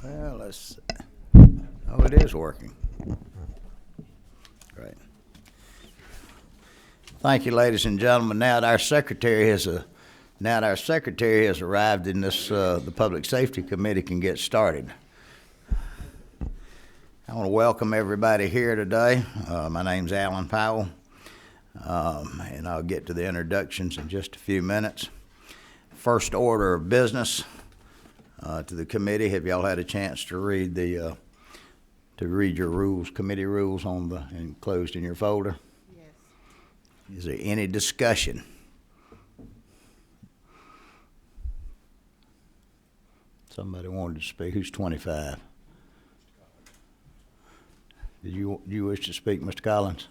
Well, let's. Oh, it is working. Great. Thank you, ladies and gentlemen. Now that our secretary has arrived in this, the Public Safety Committee can get started. I want to welcome everybody here today. My name's Alan Powell, and I'll get to the introductions in just a few minutes. First order of business to the committee. Have y'all had a chance to read your rules, committee rules enclosed in your folder? Yes. Is there any discussion? Somebody wanted to speak. Who's 25? Did you wish to speak, Mr. Collins?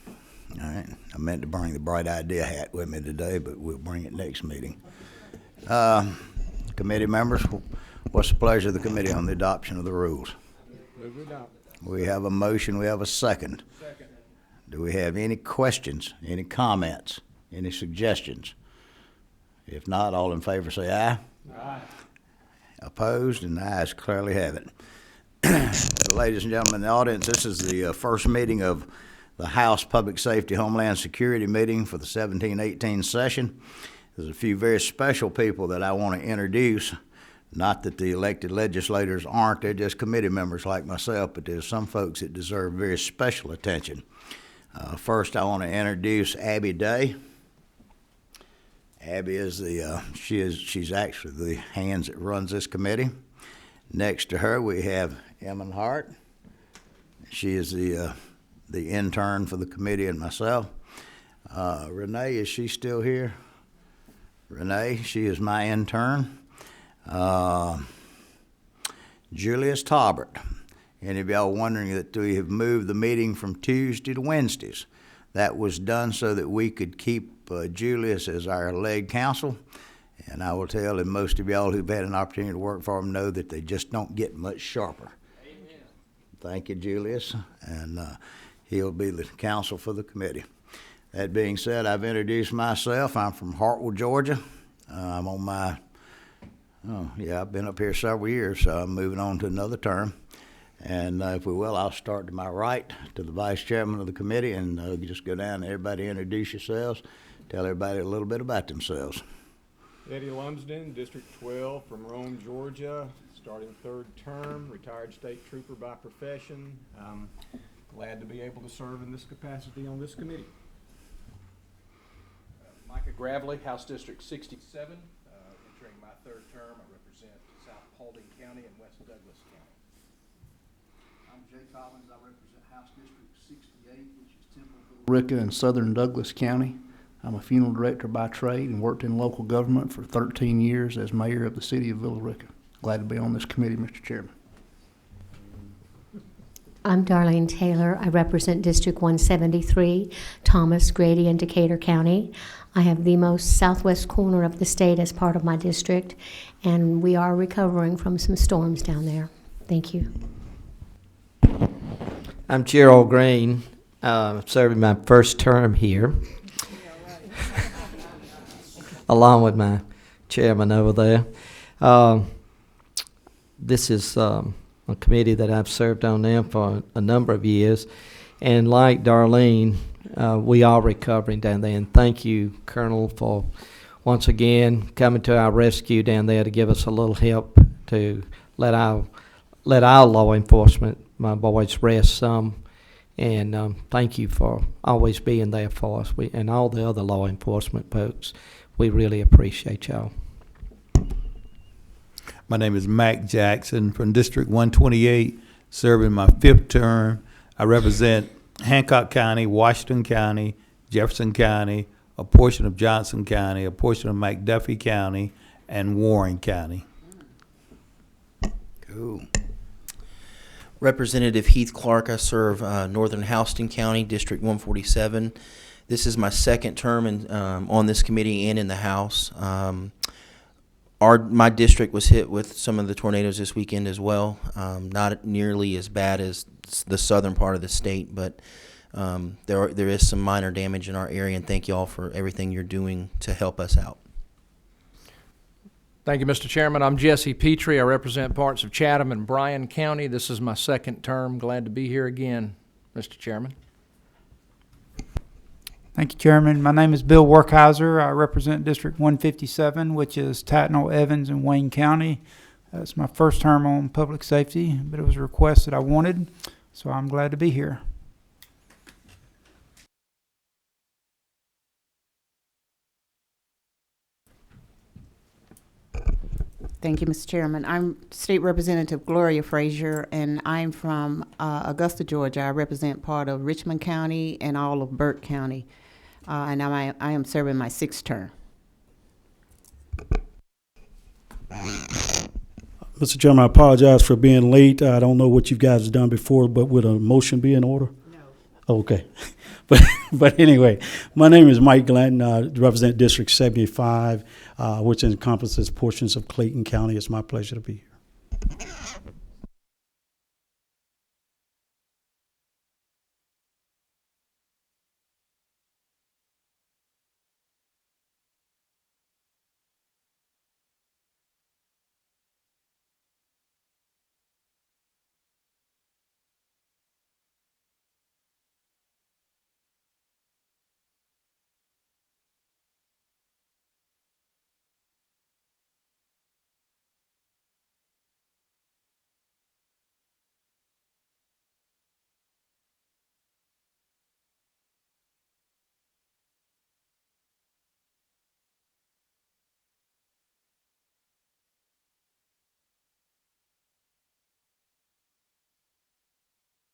All right. I meant to bring the bright idea hat with me today, but we'll bring it next meeting. Committee members, what's the pleasure of the committee on the adoption of the rules? Move it up. We have a motion. We have a second. Second. Do we have any questions, any comments, any suggestions? If not, all in favor say aye. Aye. Opposed, and the ayes clearly have it. Ladies and gentlemen in the audience, this is the first meeting of the House Public Safety Homeland Security meeting for the 17-18 session. There's a few very special people that I want to introduce. Not that the elected legislators aren't, they're just committee members like myself, but there's some folks that deserve very special attention. First, I want to introduce Abby Day. Abby is she's actually the hands that runs this committee. Next to her, we have Emmon Hart. She is the intern for the committee and myself. Renee, is she still here? Renee, she is my intern. Julius Talbert. Any of y'all wondering that we have moved the meeting from Tuesday to Wednesdays? That was done so that we could keep Julius as our leg counsel. And I will tell, and most of y'all who've had an opportunity to work for him know that they just don't get much sharper. Amen. Thank you, Julius. And he'll be the counsel for the committee. That being said, I've introduced myself. I'm from Hartwell, Georgia. I'm on I've been up here several years, so I'm moving on to another term. And if we will, I'll start to my right to the vice chairman of the committee, and just go down and everybody introduce yourselves, tell everybody a little bit about themselves. Eddie Lumsden, District 12 from Rome, Georgia, starting third term, retired state trooper by profession. Glad to be able to serve in this capacity on this committee. Micah Gravely, House District 67, entering my third term. I represent South Paulding County and West Douglas County. I'm Jay Collins. I represent House District 68, which is Temple, Ricca, and Southern Douglas County. I'm a funeral director by trade and worked in local government for 13 years as mayor of the city of Villa Rica. Glad to be on this committee, Mr. Chairman. I'm Darlene Taylor. I represent District 173, Thomas, Grady, and Decatur County. I have the most southwest corner of the state as part of my district, and we are recovering from some storms down there. Thank you. I'm Gerald Green, serving my first term here, along with my chairman over there. This is a committee that I've served on now for a number of years, and like Darlene, we are recovering down there, and thank you, Colonel, for once again coming to our rescue down there to give us a little help to let our law enforcement, my boys, rest some. And thank you for always being there for us. And all the other law enforcement folks, we really appreciate y'all. My name is Mac Jackson from District 128, serving my fifth term. I represent Hancock County, Washington County, Jefferson County, a portion of Johnson County, a portion of McDuffie County, and Warren County. Cool. Representative Heath Clark. I serve Northern Houston County, District 147. This is my second term on this committee and in the House. My district was hit with some of the tornadoes this weekend as well. Not nearly as bad as the southern part of the state, but there is some minor damage in our area, and thank you all for everything you're doing to help us out. Thank you, Mr. Chairman. I'm Jesse Petrie. I represent parts of Chatham and Bryan County. This is my second term. Glad to be here again, Mr. Chairman. Thank you, Chairman. My name is Bill Workheiser. I represent District 157, which is Tattnall, Evans, and Wayne County. It's my first term on public safety, but it was a request that I wanted, so I'm glad to be here. Thank you, Mr. Chairman. I'm State Representative Gloria Frazier, and I'm from Augusta, Georgia. I represent part of Richmond County and all of Burke County, and I am serving my 6th term. Mr. Chairman, I apologize for being late. I don't know what you guys have done before, but would a motion be in order? No. Okay. But anyway, my name is Mike Glanton. I represent District 75, which encompasses portions of Clayton County. It's my pleasure to be here.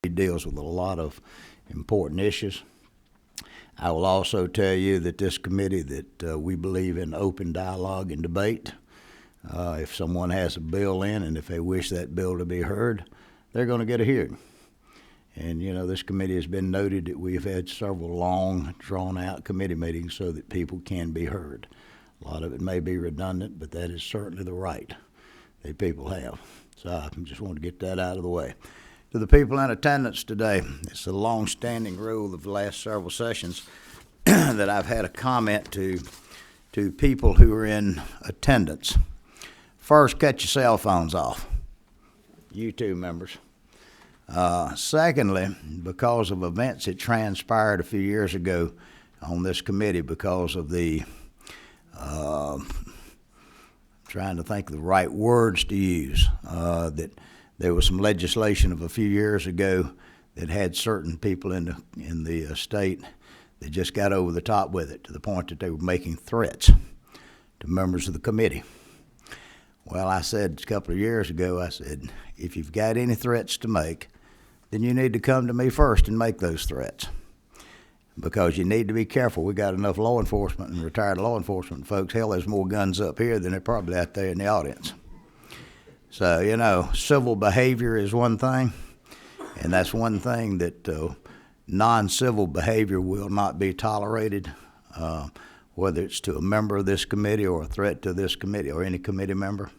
He deals with a lot of important issues. I will also tell you that this committee, that we believe in open dialogue and debate. If someone has a bill in and if they wish that bill to be heard, they're going to get a hearing. And, you know, this committee has been noted that we've had several long, drawn-out committee meetings so that people can be heard. A lot of it may be redundant, but that is certainly the right that people have. So I just want to get that out of the way. To the people in attendance today, it's a long-standing rule of the last several sessions that I've had a comment to people who are in attendance. First, cut your cell phones off. You too, members. Secondly, because of events that transpired a few years ago on this committee, because of the trying to think of the right words to use, that there was some legislation of a few years ago that had certain people in the state that just got over the top with it to the point that they were making threats to members of the committee. Well, I said a couple of years ago, I said, if you've got any threats to make, then you need to come to me first and make those threats, because you need to be careful. We got enough law enforcement and retired law enforcement folks. Hell, there's more guns up here than there probably out there in the audience. So, you know, civil behavior is one thing, and that's one thing that non-civil behavior will not be tolerated, whether it's to a member of this committee or a threat to this committee or any committee member,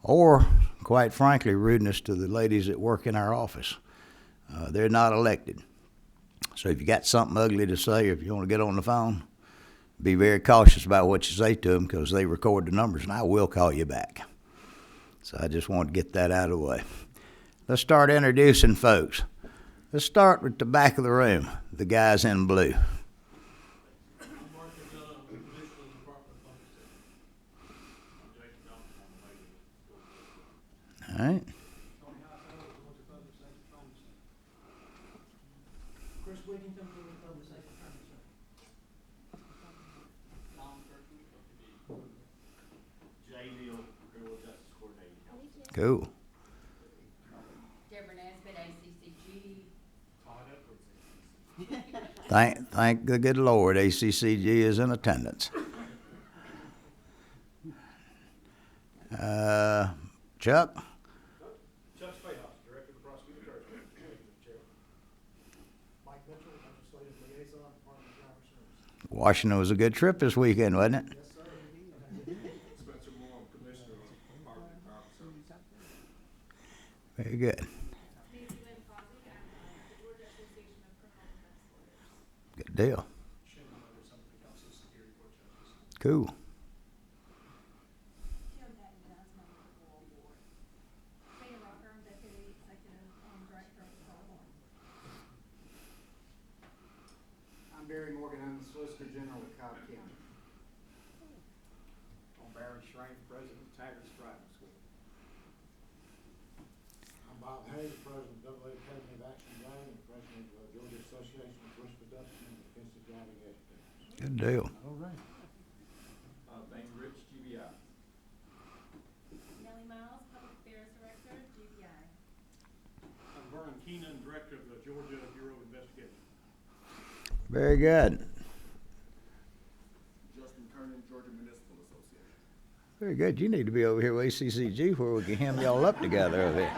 or, quite frankly, rudeness to the ladies that work in our office. They're not elected. So if you got something ugly to say, or if you want to get on the phone, be very cautious about what you say to them, because they record the numbers, and I will call you back. So I just want to get that out of the way. Let's start introducing folks. Let's start with the back of the room, the guys in blue. All right. Cool. Deborah Nesbitt, ACCG. Thank the good Lord, ACCG is in attendance. Chuck? Chuck Spayhouse, Director of the Prosecuting Attorney. Mike Mitchell, Legislative Liaison, Department of Driver Services. Washington was a good trip this weekend, wasn't it? Yes, sir, indeed. Spencer Moore, Commissioner of Department of Driver Services. Very good. Good deal. Shane Hunter, some of the Council of Security Court judges. Cool. Good deal. All right. Van Rich, GBI. Nellie Miles, Public Affairs Director, GBI. I'm Vernon Keenan, Director of the Georgia Bureau of Investigation. Very good. Justin Kernan, Georgia Municipal Association. Very good. You need to be over here with ACCG where we can hem y'all up together over here.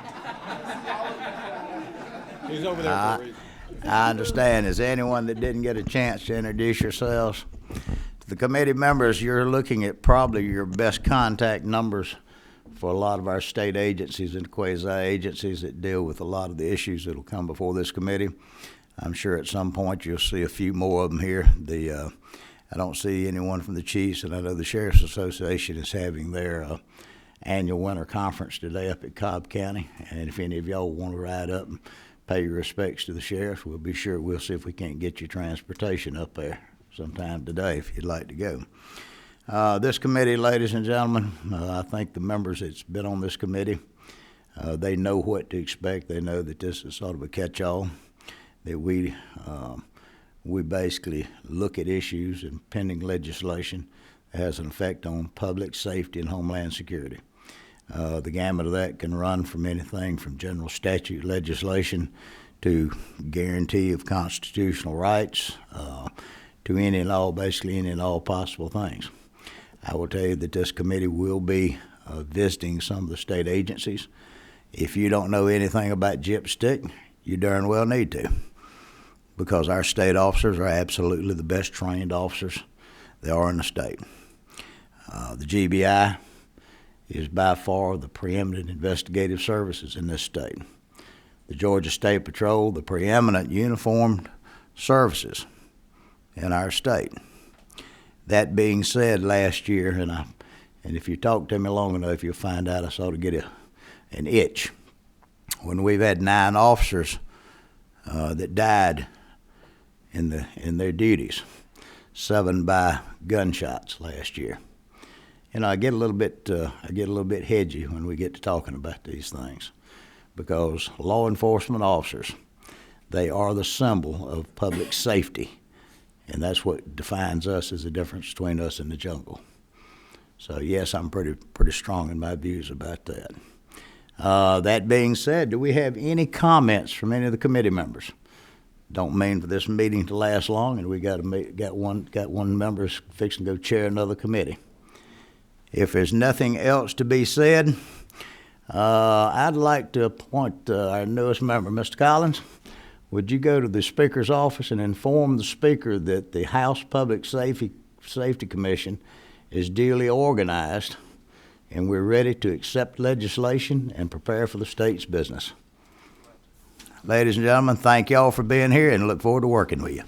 He's over there for a reason. I understand. Is there anyone that didn't get a chance to introduce yourselves? To the committee members, you're looking at probably your best contact numbers for a lot of our state agencies and quasi-agencies that deal with a lot of the issues that will come before this committee. I'm sure at some point you'll see a few more of them here. I don't see anyone from the Chiefs, and I know the Sheriff's Association is having their annual winter conference today up at Cobb County. And if any of y'all want to ride up and pay your respects to the sheriff, we'll see if we can't get you transportation up there sometime today if you'd like to go. This committee, ladies and gentlemen, I think the members that's been on this committee, they know what to expect. They know that this is sort of a catch-all, that we basically look at issues and pending legislation that has an effect on public safety and homeland security. The gamut of that can run from anything from general statute legislation to guarantee of constitutional rights to any and all possible things. I will tell you that this committee will be visiting some of the state agencies. If you don't know anything about GIPSTIC, you darn well need to, because our state officers are absolutely the best trained officers there are in the state. The GBI is by far the preeminent investigative services in this state. The Georgia State Patrol, the preeminent uniformed services in our state. That being said, last year, and if you talk to me long enough, you'll find out I sort of get an itch. When we've had 9 officers that died in their duties, 7 by gunshots last year. I get a little bit hedgy when we get to talking about these things, because law enforcement officers, they are the symbol of public safety, and that's what defines us as the difference between us and the jungle. So yes, I'm pretty strong in my views about that. That being said, do we have any comments from any of the committee members? Don't mean for this meeting to last long, and we got one member fixing to go chair another committee. If there's nothing else to be said, I'd like to appoint our newest member, Mr. Collins. Would you go to the Speaker's office and inform the Speaker that the House Public Safety Commission is duly organized and we're ready to accept legislation and prepare for the state's business. Ladies and gentlemen, thank y'all for being here and look forward to working with you.